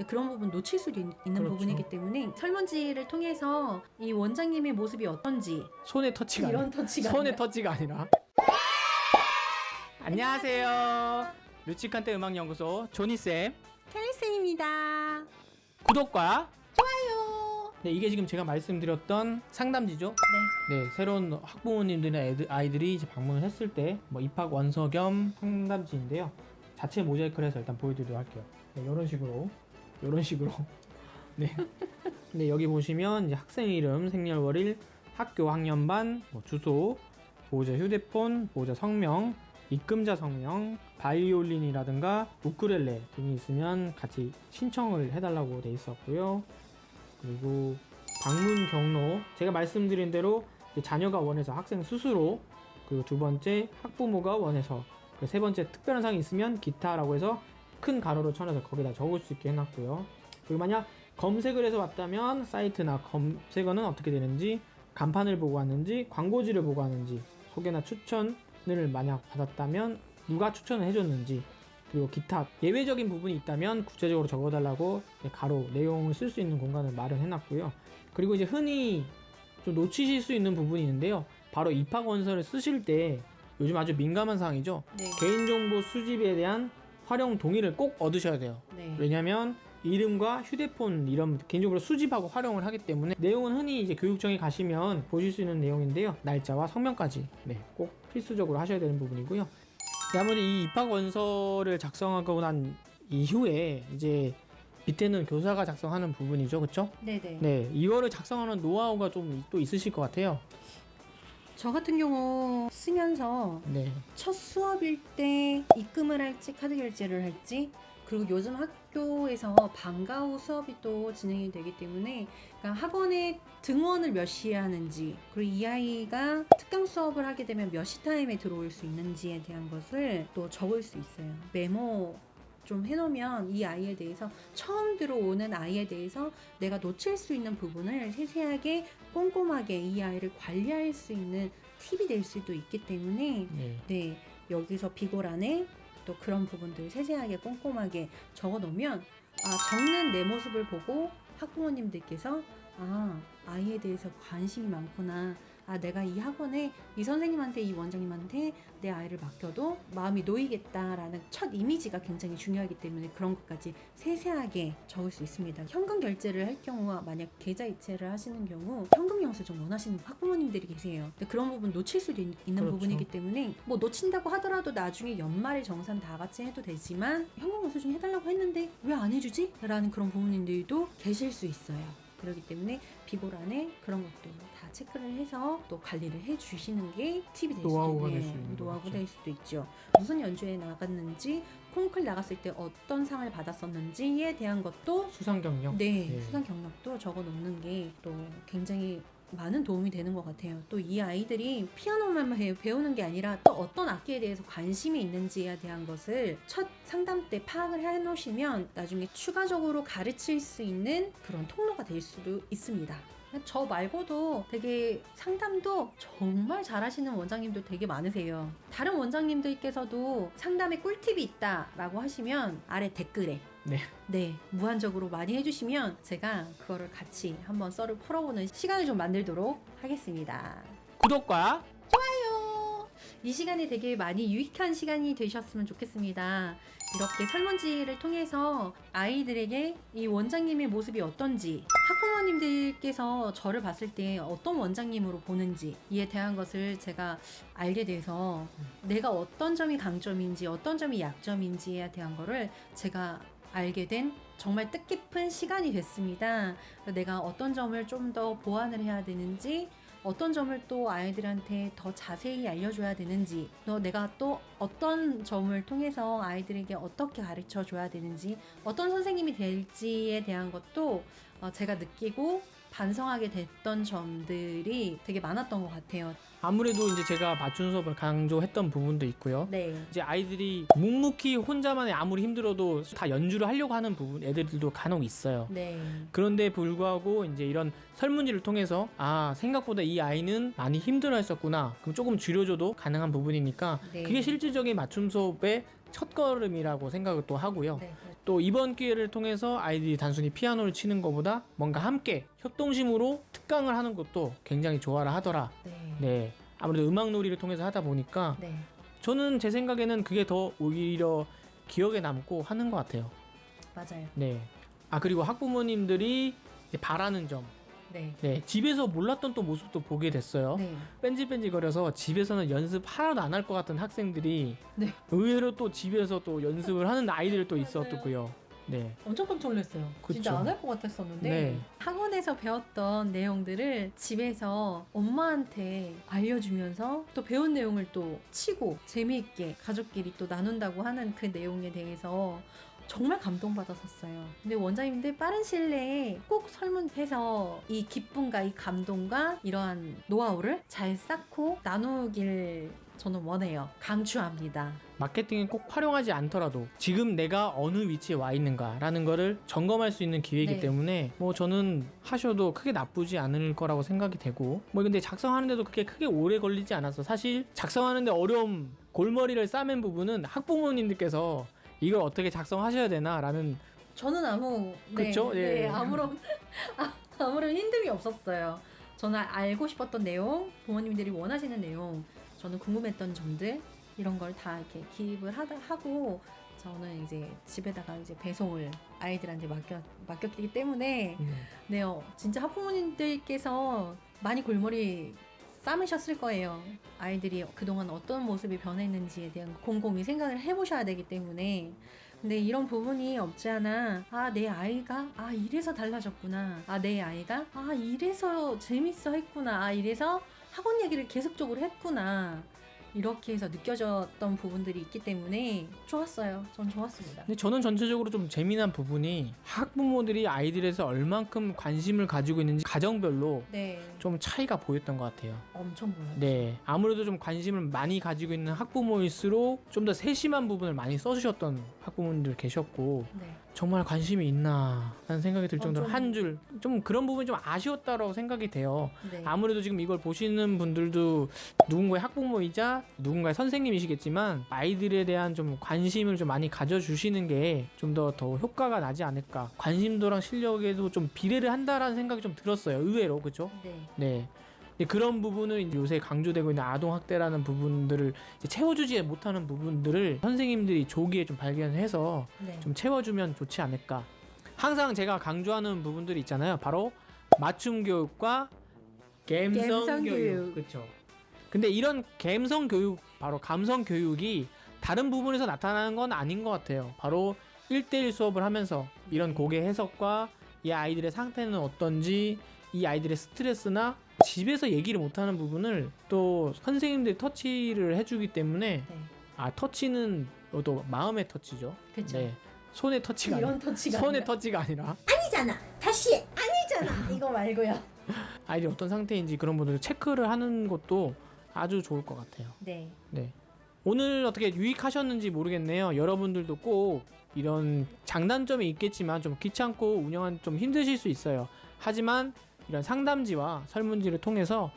그런 부분 놓칠 수도 있는 그렇죠. 부분이기 때문에 설문지를 통해서 이 원장님의 모습이 어떤지 손의 터치가 이런 아니라, 터치가 손의 아니라. 터치가 아니라. 안녕하세요. 류치칸테 음악연구소 조니쌤 켈리쌤입니다. 구독과 좋아요. 네, 이게 지금 제가 말씀드렸던 상담지죠. 네, 새로운 학부모님들이나 아이들이 이제 방문을 했을 때 뭐 입학 원서 겸 상담지인데요. 자체 모자이크를 해서 일단 보여드리도록 할게요. 네, 이런 식으로. 네. 네, 여기 보시면 이제 학생 이름, 생년월일, 학교 학년반, 뭐 주소, 보호자 휴대폰, 보호자 성명, 입금자 성명, 바이올린이라든가 우쿨렐레 등이 있으면 같이 신청을 해달라고 돼 있었고요. 그리고 방문 경로, 제가 말씀드린 대로 자녀가 원해서 학생 스스로, 그리고 두 번째 학부모가 원해서, 그리고 세 번째 특별한 사항이 있으면 기타라고 해서 큰 가로로 쳐놔서 거기다 적을 수 있게 해놨고요. 그리고 만약 검색을 해서 왔다면 사이트나 검색어는 어떻게 되는지, 간판을 보고 왔는지, 광고지를 보고 왔는지, 소개나 추천을 만약 받았다면 누가 추천을 해줬는지, 그리고 기타 예외적인 부분이 있다면 구체적으로 적어달라고 가로 내용을 쓸 수 있는 공간을 마련해놨고요. 그리고 이제 흔히 좀 놓치실 수 있는 부분이 있는데요. 바로 입학 원서를 쓰실 때 요즘 아주 민감한 사항이죠. 네. 개인정보 수집에 대한 활용 동의를 꼭 얻으셔야 돼요. 네. 왜냐면 이름과 휴대폰 이런 개인정보를 수집하고 활용을 하기 때문에, 내용은 흔히 이제 교육청에 가시면 보실 수 있는 내용인데요. 날짜와 성명까지 꼭 필수적으로 하셔야 되는 부분이고요. 아무리 이 입학 원서를 작성하고 난 이후에 이제 밑에는 교사가 작성하는 부분이죠, 그렇죠? 네네. 네, 이거를 작성하는 노하우가 좀 또 있으실 것 같아요. 저 같은 경우 쓰면서 네, 첫 수업일 때 입금을 할지 카드 결제를 할지, 그리고 요즘 학교에서 방과 후 수업이 또 진행이 되기 때문에, 그러니까 학원에 등원을 몇 시에 하는지, 그리고 이 아이가 특강 수업을 하게 되면 몇 시 타임에 들어올 수 있는지에 대한 것을 또 적을 수 있어요. 메모 좀 해놓으면 이 아이에 대해서, 처음 들어오는 아이에 대해서 내가 놓칠 수 있는 부분을 세세하게 꼼꼼하게 이 아이를 관리할 수 있는 팁이 될 수도 있기 때문에, 네, 여기서 비고란에 또 그런 부분들 세세하게 꼼꼼하게 적어 놓으면, 적는 내 모습을 보고 학부모님들께서 아이에 대해서 관심이 많구나, 내가 이 학원에 이 선생님한테, 이 원장님한테 내 아이를 맡겨도 마음이 놓이겠다라는 첫 이미지가 굉장히 중요하기 때문에 그런 것까지 세세하게 적을 수 있습니다. 현금 결제를 할 경우, 만약 계좌 이체를 하시는 경우 현금 영수증 원하시는 학부모님들이 계세요. 근데 그런 부분 놓칠 수도 있는 그렇죠. 부분이기 때문에, 뭐 놓친다고 하더라도 나중에 연말에 정산 다 같이 해도 되지만 현금 영수증 해달라고 했는데 왜 안 해주지? 라는 그런 부모님들도 계실 수 있어요. 그렇기 때문에 비고란에 그런 것도 다 체크를 해서 또 관리를 해주시는 게 팁이 될 노하우가 수도 될 수 있는 노하우가 거죠. 될 수도 있죠. 무슨 연주에 나갔는지, 콩쿨 나갔을 때 어떤 상을 받았었는지에 대한 것도, 수상 경력. 네, 수상 경력도 적어 놓는 게 또 굉장히 많은 도움이 되는 것 같아요. 또 이 아이들이 피아노만 배우는 게 아니라 또 어떤 악기에 대해서 관심이 있는지에 대한 것을 첫 상담 때 파악을 해 놓으시면 나중에 추가적으로 가르칠 수 있는 그런 통로가 될 수도 있습니다. 저 말고도 되게 상담도 정말 잘하시는 원장님도 되게 많으세요. 다른 원장님들께서도 상담에 꿀팁이 있다라고 하시면 아래 댓글에 네, 무한적으로 많이 해주시면 제가 그거를 같이 한번 썰을 풀어보는 시간을 좀 만들도록 하겠습니다. 구독과 이 시간이 되게 많이 유익한 시간이 되셨으면 좋겠습니다. 이렇게 설문지를 통해서 아이들에게 이 원장님의 모습이 어떤지, 학부모님들께서 저를 봤을 때 어떤 원장님으로 보는지 이에 대한 것을 제가 알게 돼서, 내가 어떤 점이 강점인지 어떤 점이 약점인지에 대한 거를 제가 알게 된 정말 뜻깊은 시간이 됐습니다. 내가 어떤 점을 좀 더 보완을 해야 되는지, 어떤 점을 또 아이들한테 더 자세히 알려줘야 되는지, 내가 또 어떤 점을 통해서 아이들에게 어떻게 가르쳐 줘야 되는지, 어떤 선생님이 될지에 대한 것도 제가 느끼고 반성하게 됐던 점들이 되게 많았던 것 같아요. 아무래도 이제 제가 맞춤 수업을 강조했던 부분도 있고요. 네. 이제 아이들이 묵묵히 혼자만의 아무리 힘들어도 다 연주를 하려고 하는 부분 애들도 간혹 있어요. 네. 그런데 불구하고 이제 이런 설문지를 통해서 생각보다 이 아이는 많이 힘들어 했었구나, 그럼 조금 줄여줘도 가능한 부분이니까 네. 그게 실질적인 맞춤 수업의 첫걸음이라고 생각을 또 하고요. 네. 또 이번 기회를 통해서 아이들이 단순히 피아노를 치는 것보다 뭔가 함께 협동심으로 특강을 하는 것도 굉장히 좋아라 하더라. 네. 네. 아무래도 음악 놀이를 통해서 하다 보니까 네. 저는 제 생각에는 그게 더 오히려 기억에 남고 하는 것 같아요. 맞아요. 네. 아, 그리고 학부모님들이 이제 바라는 점. 네. 네. 집에서 몰랐던 또 모습도 보게 됐어요. 네. 뺀질뺀질거려서 집에서는 연습 하나도 안 할 것 같은 학생들이 네. 의외로 또 집에서 또 연습을 하는 아이들도 있었고요. 네. 엄청 깜짝 놀랐어요. 그쵸. 진짜 안 할 것 같았었는데 네. 학원에서 배웠던 내용들을 집에서 엄마한테 알려주면서 또 배운 내용을 또 치고 재미있게 가족끼리 또 나눈다고 하는 그 내용에 대해서 정말 감동받았었어요. 근데 원장님들 빠른 시일 내에 꼭 설문해서 이 기쁨과 이 감동과 이러한 노하우를 잘 쌓고 나누길 저는 원해요. 강추합니다. 마케팅에 꼭 활용하지 않더라도 지금 내가 어느 위치에 와 있는가라는 거를 점검할 수 있는 기회이기 네. 때문에 뭐 저는 하셔도 크게 나쁘지 않을 거라고 생각이 되고 뭐 근데 작성하는데도 그렇게 크게 오래 걸리지 않았어. 사실 작성하는데 어려움 골머리를 싸맨 부분은 학부모님들께서 이걸 어떻게 작성하셔야 되나라는 저는 그쵸? 예. 아무런 힘듦이 없었어요. 저는 알고 싶었던 내용, 부모님들이 원하시는 내용, 저는 궁금했던 점들 이런 걸 다 이렇게 기입을 하고 저는 이제 집에다가 이제 배송을 아이들한테 맡겼기 때문에 네, 진짜 학부모님들께서 많이 골머리 싸매셨을 거예요. 아이들이 그동안 어떤 모습이 변했는지에 대한 곰곰이 생각을 해보셔야 되기 때문에 근데 이런 부분이 없지 않아 내 아이가 이래서 달라졌구나 내 아이가 이래서 재밌어 했구나 이래서 학원 얘기를 계속적으로 했구나 이렇게 해서 느껴졌던 부분들이 있기 때문에 좋았어요. 전 좋았습니다. 근데 저는 전체적으로 좀 재미난 부분이 학부모들이 아이들에서 얼만큼 관심을 가지고 있는지 가정별로 네, 좀 차이가 보였던 것 같아요. 엄청 보여요. 네, 아무래도 좀 관심을 많이 가지고 있는 학부모일수록 좀 더 세심한 부분을 많이 써주셨던 학부모님들 계셨고 네. 정말 관심이 있나 라는 생각이 들 정도로 좀- 한 줄 좀 그런 부분이 좀 아쉬웠다라고 생각이 돼요. 네. 아무래도 지금 이걸 보시는 분들도 누군가의 학부모이자 누군가의 선생님이시겠지만 아이들에 대한 좀 관심을 좀 많이 가져주시는 게 좀 더 효과가 나지 않을까, 관심도랑 실력에도 좀 비례를 한다라는 생각이 좀 들었어요. 의외로. 그렇죠? 네. 네. 근데 그런 부분을 이제 요새 강조되고 있는 아동학대라는 부분들을 이제 채워주지 못하는 부분들을 선생님들이 조기에 좀 발견해서 네. 좀 채워주면 좋지 않을까. 항상 제가 강조하는 부분들이 있잖아요. 바로 맞춤 교육과 갬성 갬성 교육. 교육. 그렇죠. 근데 이런 갬성 교육, 바로 감성 교육이 다른 부분에서 나타나는 건 아닌 것 같아요. 바로 1대1 수업을 하면서 이런 곡의 해석과 이 아이들의 상태는 어떤지, 이 아이들의 스트레스나 집에서 얘기를 못하는 부분을 또 선생님들이 터치를 해주기 때문에 네. 터치는 또 마음의 터치죠. 그쵸. 네. 손의 터치가 이런 아니라, 터치가 손의 아니라. 터치가 아니라 아니잖아. 다시 해. 아니잖아. 이거 말고요. 아이들이 어떤 상태인지 그런 분들을 체크를 하는 것도 아주 좋을 것 같아요. 네. 네. 오늘 어떻게 유익하셨는지 모르겠네요. 여러분들도 꼭 이런 장단점이 있겠지만 좀 귀찮고 운영하는 좀 힘드실 수 있어요. 하지만 이런 상담지와 설문지를 통해서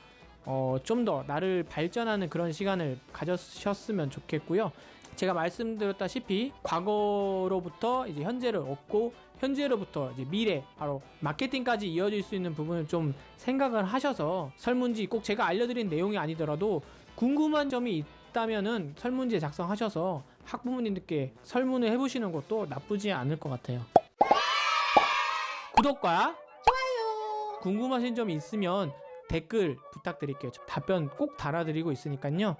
좀 더 나를 발전하는 그런 시간을 가졌으면 좋겠고요. 제가 말씀드렸다시피 과거로부터 이제 현재를 얻고 현재로부터 이제 미래, 바로 마케팅까지 이어질 수 있는 부분을 좀 생각을 하셔서 설문지, 꼭 제가 알려드린 내용이 아니더라도 궁금한 점이 있다면은 설문지에 작성하셔서 학부모님들께 설문을 해보시는 것도 나쁘지 않을 것 같아요. 구독과 좋아요, 궁금하신 점이 있으면 댓글 부탁드릴게요. 답변 꼭 달아드리고 있으니까요. 안녕.